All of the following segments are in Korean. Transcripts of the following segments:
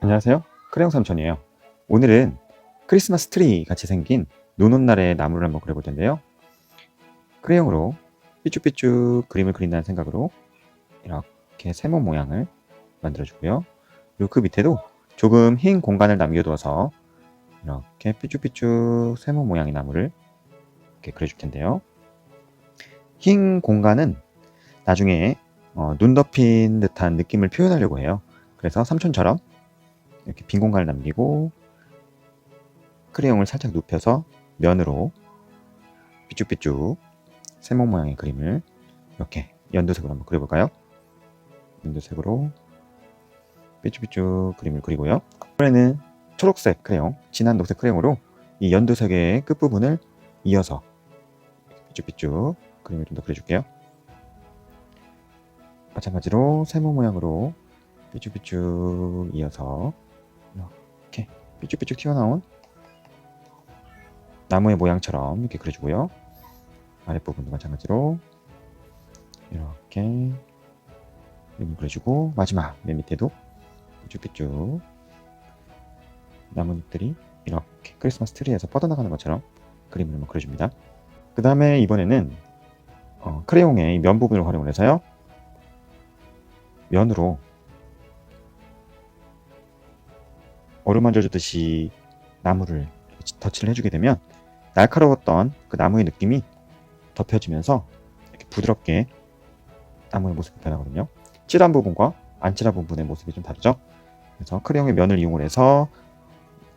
안녕하세요. 크레용 삼촌이에요. 오늘은 크리스마스 트리 같이 생긴 눈 온 날의 나무를 한번 그려볼 텐데요. 크레용으로 삐쭉삐쭉 그림을 그린다는 생각으로 이렇게 세모 모양을 만들어주고요. 그리고 그 밑에도 조금 흰 공간을 남겨두어서 이렇게 삐쭉삐쭉 세모 모양의 나무를 이렇게 그려줄 텐데요. 흰 공간은 나중에 눈 덮인 듯한 느낌을 표현하려고 해요. 그래서 삼촌처럼 이렇게 빈 공간을 남기고 크레용을 살짝 눕혀서 면으로 삐쭉삐쭉 세모 모양의 그림을 이렇게 연두색으로 한번 그려볼까요? 연두색으로 삐쭉삐쭉 그림을 그리고요. 이번에는 초록색 크레용, 진한 녹색 크레용으로 이 연두색의 끝부분을 이어서 삐쭉삐쭉 그림을 좀 더 그려줄게요. 마찬가지로 세모 모양으로 삐쭉삐쭉 이어서 이렇게 삐쭉삐쭉 튀어나온 나무의 모양처럼 이렇게 그려주고요. 아랫부분도 마찬가지로 이렇게 그림을 그려주고, 마지막 맨 밑에도 삐쭉삐쭉 나뭇잎들이 이렇게 크리스마스 트리에서 뻗어나가는 것처럼 그림을 한번 그려줍니다. 그 다음에 이번에는 크레용의 면 부분을 활용을 해서요, 면으로 어루만져 주듯이 나무를 덧칠을 해주게 되면 날카로웠던 그 나무의 느낌이 덮여지면서 이렇게 부드럽게 나무의 모습이 변하거든요. 칠한 부분과 안 칠한 부분의 모습이 좀 다르죠. 그래서 크레용의 면을 이용을 해서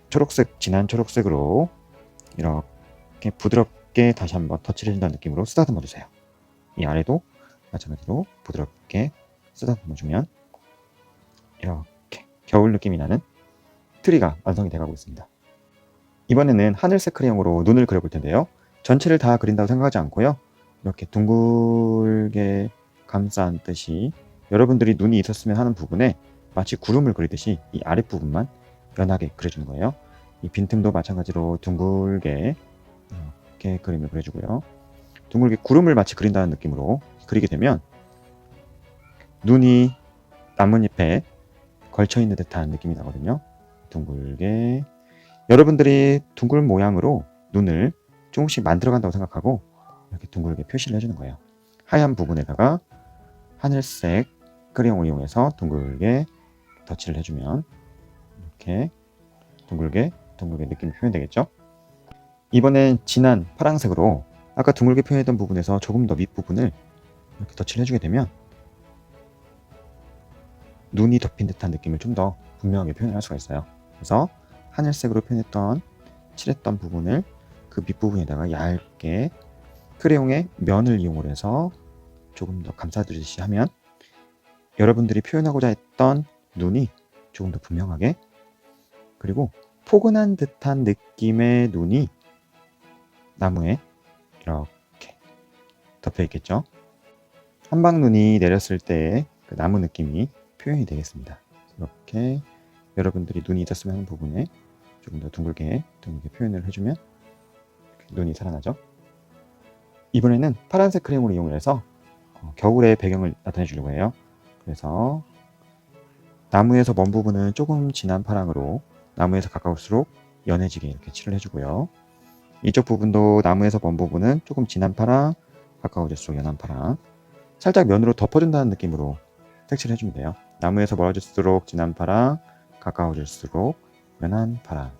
초록색, 진한 초록색으로 이렇게 부드럽게 다시 한번 덧칠해준다는 느낌으로 쓰다듬어 주세요. 이 아래도 마찬가지로 부드럽게 쓰다듬어 주면 이렇게 겨울 느낌이 나는 트리가 완성이 돼가고 있습니다. 이번에는 하늘색 크레용으로 눈을 그려볼 텐데요. 전체를 다 그린다고 생각하지 않고요, 이렇게 둥글게 감싸안듯이 여러분들이 눈이 있었으면 하는 부분에 마치 구름을 그리듯이 이 아랫부분만 연하게 그려주는 거예요. 이 빈틈도 마찬가지로 둥글게 이렇게 그림을 그려주고요. 둥글게 구름을 마치 그린다는 느낌으로 그리게 되면 눈이 나뭇잎에 걸쳐있는 듯한 느낌이 나거든요. 둥글게 여러분들이 둥글 모양으로 눈을 조금씩 만들어간다고 생각하고 이렇게 둥글게 표시를 해주는 거예요. 하얀 부분에다가 하늘색 크레용을 이용해서 둥글게 덧칠을 해주면 이렇게 둥글게 느낌이 표현되겠죠. 이번엔 진한 파란색으로 아까 둥글게 표현했던 부분에서 조금 더 밑부분을 이렇게 덧칠을 해주게 되면 눈이 덮인 듯한 느낌을 좀 더 분명하게 표현할 수가 있어요. 그래서 하늘색으로 칠했던 부분을 그 밑부분에다가 얇게 크레용의 면을 이용을 해서 조금 더 감싸주듯이 하면 여러분들이 표현하고자 했던 눈이 조금 더 분명하게, 그리고 포근한 듯한 느낌의 눈이 나무에 이렇게 덮여 있겠죠. 한방눈이 내렸을 때 그 나무 느낌이 표현이 되겠습니다. 이렇게 여러분들이 눈이 있었으면 하는 부분에 조금 더 둥글게 표현을 해주면 눈이 살아나죠. 이번에는 파란색 크레용을 이용해서 겨울의 배경을 나타내 주려고 해요. 그래서 나무에서 먼 부분은 조금 진한 파랑으로 나무에서 가까울수록 연해지게 이렇게 칠을 해주고요. 이쪽 부분도 나무에서 먼 부분은 조금 진한 파랑, 가까워질수록 연한 파랑, 살짝 면으로 덮어준다는 느낌으로 색칠을 해주면 돼요. 나무에서 멀어질수록 진한 파랑, 가까워질수록 연한 파랑.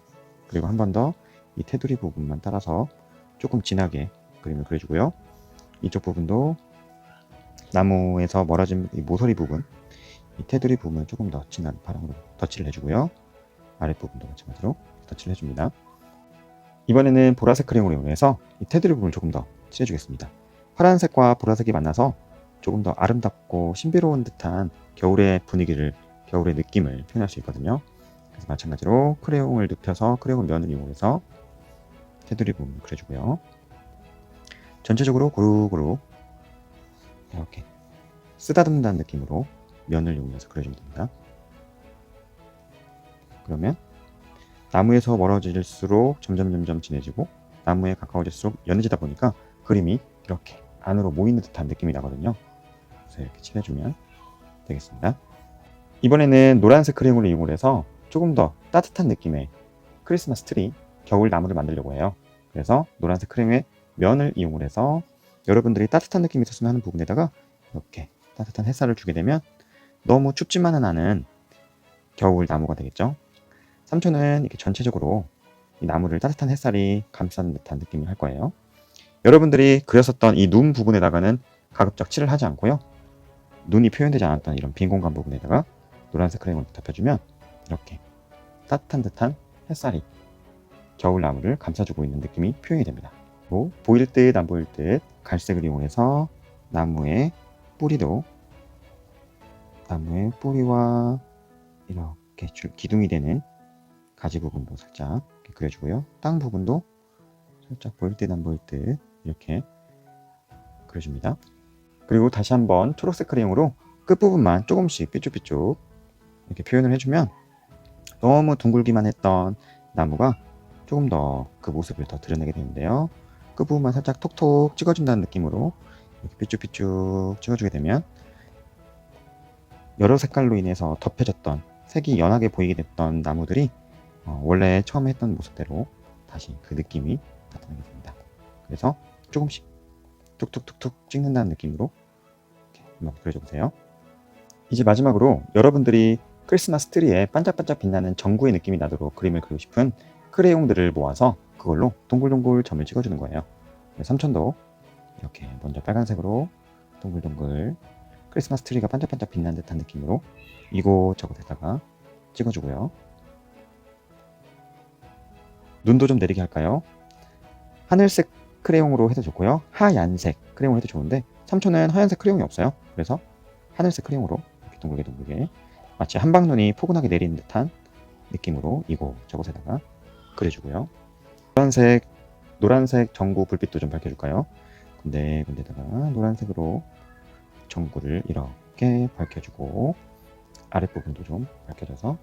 그리고 한 번 더 이 테두리 부분만 따라서 조금 진하게 그림을 그려주고요. 이쪽 부분도 나무에서 멀어진 이 모서리 부분, 이 테두리 부분을 조금 더 진한 파랑으로 덧칠을 해주고요. 아랫부분도 마찬가지로 덧칠을 해줍니다. 이번에는 보라색 크레용을 이용해서 이 테두리 부분을 조금 더 칠해주겠습니다. 파란색과 보라색이 만나서 조금 더 아름답고 신비로운 듯한 겨울의 분위기를, 겨울의 느낌을 표현할 수 있거든요. 그래서 마찬가지로 크레용을 눕혀서 크레용 면을 이용해서 테두리 부분을 그려주고요. 전체적으로 고루고루 이렇게 쓰다듬는다는 느낌으로 면을 이용해서 그려주면 됩니다. 그러면 나무에서 멀어질수록 점점 진해지고 나무에 가까워질수록 연해지다 보니까 그림이 이렇게 안으로 모이는 듯한 느낌이 나거든요. 그래서 이렇게 칠해주면 되겠습니다. 이번에는 노란색 크레용을 이용을 해서 조금 더 따뜻한 느낌의 크리스마스 트리, 겨울 나무를 만들려고 해요. 그래서 노란색 크레용의 면을 이용을 해서 여러분들이 따뜻한 느낌이 있었으면 하는 부분에다가 이렇게 따뜻한 햇살을 주게 되면 너무 춥지만은 않은 겨울 나무가 되겠죠. 삼촌은 이렇게 전체적으로 이 나무를 따뜻한 햇살이 감싸는 듯한 느낌을 할 거예요. 여러분들이 그렸었던 이 눈 부분에다가는 가급적 칠을 하지 않고요. 눈이 표현되지 않았던 이런 빈 공간 부분에다가 노란색 크레용을 덮여주면 이렇게 따뜻한 듯한 햇살이 겨울 나무를 감싸주고 있는 느낌이 표현이 됩니다. 보일 듯 안 보일 듯 갈색을 이용해서 나무의 뿌리와 이렇게 기둥이 되는 가지 부분도 살짝 이렇게 그려주고요. 땅 부분도 살짝 보일 듯 안 보일 듯 이렇게 그려줍니다. 그리고 다시 한번 초록색 크레용으로 끝부분만 조금씩 삐쭉삐쭉 이렇게 표현을 해주면 너무 둥글기만 했던 나무가 조금 더 그 모습을 더 드러내게 되는데요. 끝부분만 살짝 톡톡 찍어준다는 느낌으로 이렇게 삐쭉삐쭉 찍어주게 되면 여러 색깔로 인해서 덮여졌던 색이 연하게 보이게 됐던 나무들이 원래 처음에 했던 모습대로 다시 그 느낌이 나타나게 됩니다. 그래서 조금씩 툭툭툭툭 찍는다는 느낌으로 이렇게 한번 그려줘 보세요. 이제 마지막으로 여러분들이 크리스마스 트리에 반짝반짝 빛나는 전구의 느낌이 나도록 그림을 그리고 싶은 크레용들을 모아서 그걸로 동글동글 점을 찍어주는 거예요. 삼촌도 이렇게 먼저 빨간색으로 동글동글 크리스마스 트리가 반짝반짝 빛나는 듯한 느낌으로 이곳저곳에다가 찍어주고요. 눈도 좀 내리게 할까요? 하늘색 크레용으로 해도 좋고요. 하얀색 크레용으로 해도 좋은데 삼촌은 하얀색 크레용이 없어요. 그래서 하늘색 크레용으로 이렇게 둥글게 마치 한방눈이 포근하게 내리는 듯한 느낌으로 이곳저곳에다가 그려주고요. 노란색 전구 불빛도 좀 밝혀줄까요? 군데군데다가 노란색으로 전구를 이렇게 밝혀주고 아랫부분도 좀 밝혀줘서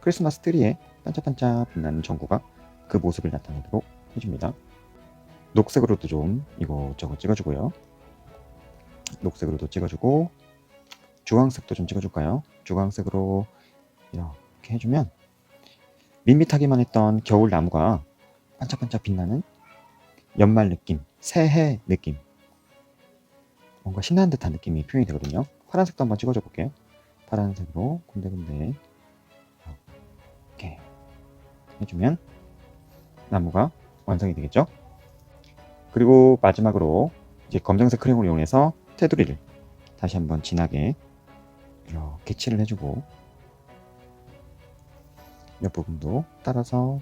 크리스마스 트리에 반짝반짝 빛나는 전구가 그 모습을 나타내도록 해줍니다. 녹색으로도 좀 이것저것 찍어주고요. 녹색으로도 찍어주고 주황색도 좀 찍어줄까요? 주황색으로 이렇게 해주면 밋밋하기만 했던 겨울 나무가 반짝반짝 빛나는 연말 느낌, 새해 느낌, 뭔가 신나는 듯한 느낌이 표현이 되거든요. 파란색도 한번 찍어줘 볼게요. 파란색으로 군데군데 이렇게 해주면 나무가 완성이 되겠죠. 그리고 마지막으로 이제 검정색 크레용을 이용해서 테두리를 다시 한번 진하게 이렇게 칠을 해주고 옆부분도 따라서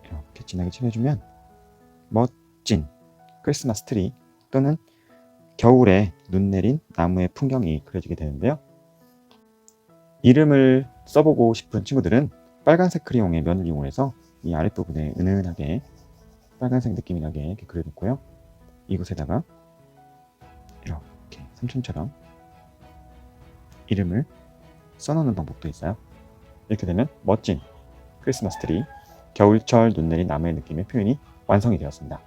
이렇게 진하게 칠해주면 멋진 크리스마스 트리 또는 겨울에 눈 내린 나무의 풍경이 그려지게 되는데요. 이름을 써보고 싶은 친구들은 빨간색 크레용의 면을 이용해서 이 아랫부분에 은은하게 빨간색 느낌이 나게 이렇게 그려놓고요. 이곳에다가 이렇게 삼촌처럼 이름을 써놓는 방법도 있어요. 이렇게 되면 멋진 크리스마스 트리, 겨울철 눈 내린 나무의 느낌의 표현이 완성이 되었습니다.